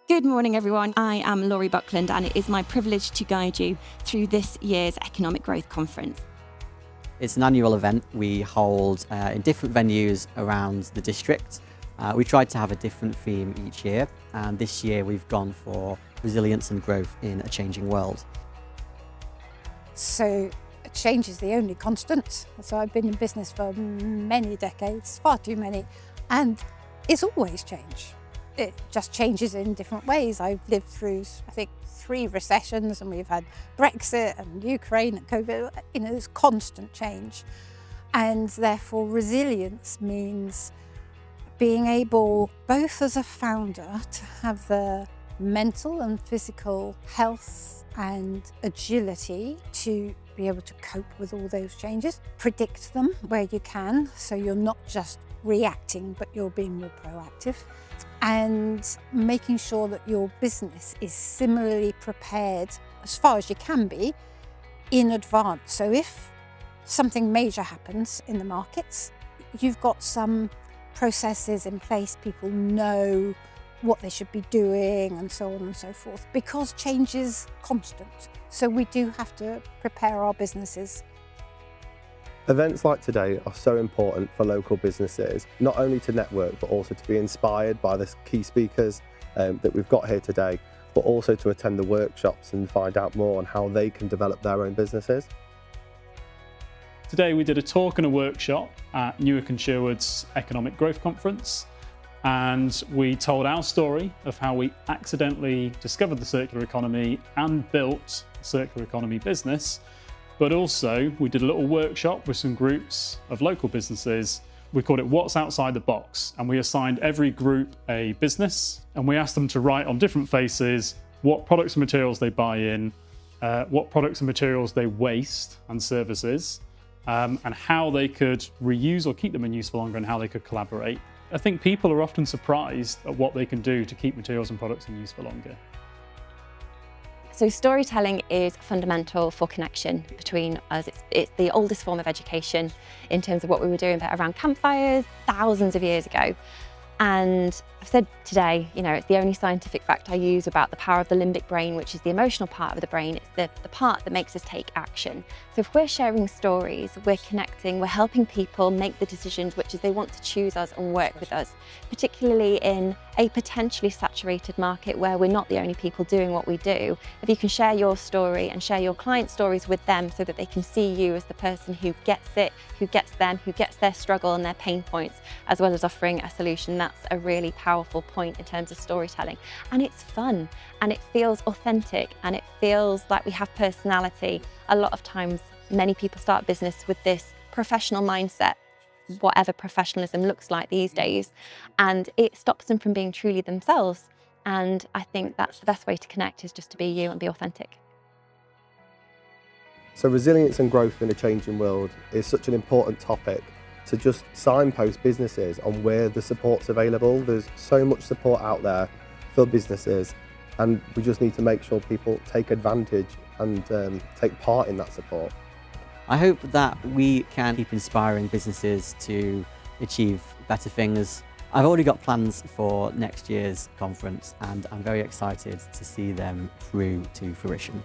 Good morning, everyone. I am Laurie Buckland, and it is my privilege to guide you through this year's Economic Growth Conference. It's an annual event we hold in different venues around the district. We try to have a different theme each year, and this year we've gone for resilience and growth in a changing world. So change is the only constant. So I've been in business for many decades, far too many, and it's always change. It just changes in different ways. I've lived through, I think, 3 recessions, and we've had Brexit and Ukraine and COVID. There's constant change. And therefore resilience means being able, both as a founder, to have the mental and physical health and agility to be able to cope with all those changes, predict them where you can, so you're not just reacting, but you're being more proactive, and making sure that your business is similarly prepared as far as you can be in advance. So if something major happens in the markets, you've got some processes in place, people know what they should be doing and so on and so forth, because change is constant. So we do have to prepare our businesses. Events like today are so important for local businesses, not only to network, but also to be inspired by the key speakers that we've got here today, but also to attend the workshops and find out more on how they can develop their own businesses. Today we did a talk and a workshop at Newark and Sherwood's Economic Growth Conference, and we told our story of how we accidentally discovered the circular economy and built a circular economy business. But also we did a little workshop with some groups of local businesses. We called it What's Outside the Box, and we assigned every group a business, and we asked them to write on different faces what products and materials they buy in, what products and materials they waste and services, and how they could reuse or keep them in use for longer, and how they could collaborate. I think people are often surprised at what they can do to keep materials and products in use for longer. So storytelling is fundamental for connection between us. It's the oldest form of education in terms of what we were doing around campfires thousands of years ago. And I've said today, it's the only scientific fact I use about the power of the limbic brain, which is the emotional part of the brain. It's the part that makes us take action. So if we're sharing stories, we're connecting, we're helping people make the decisions which is they want to choose us and work with us, particularly in a potentially saturated market where we're not the only people doing what we do. If you can share your story and share your client stories with them so that they can see you as the person who gets it, who gets them, who gets their struggle and their pain points, as well as offering a solution, that's a really powerful point in terms of storytelling. And it's fun, and it feels authentic, and it feels like we have personality. A lot of times, many people start business with this professional mindset, whatever professionalism looks like these days, and it stops them from being truly themselves. And I think that's the best way to connect, is just to be you and be authentic. So resilience and growth in a changing world is such an important topic to just signpost businesses on where the support's available. There's so much support out there for businesses, and we just need to make sure people take advantage and take part in that support. I hope that we can keep inspiring businesses to achieve better things. I've already got plans for next year's conference, and I'm very excited to see them through to fruition.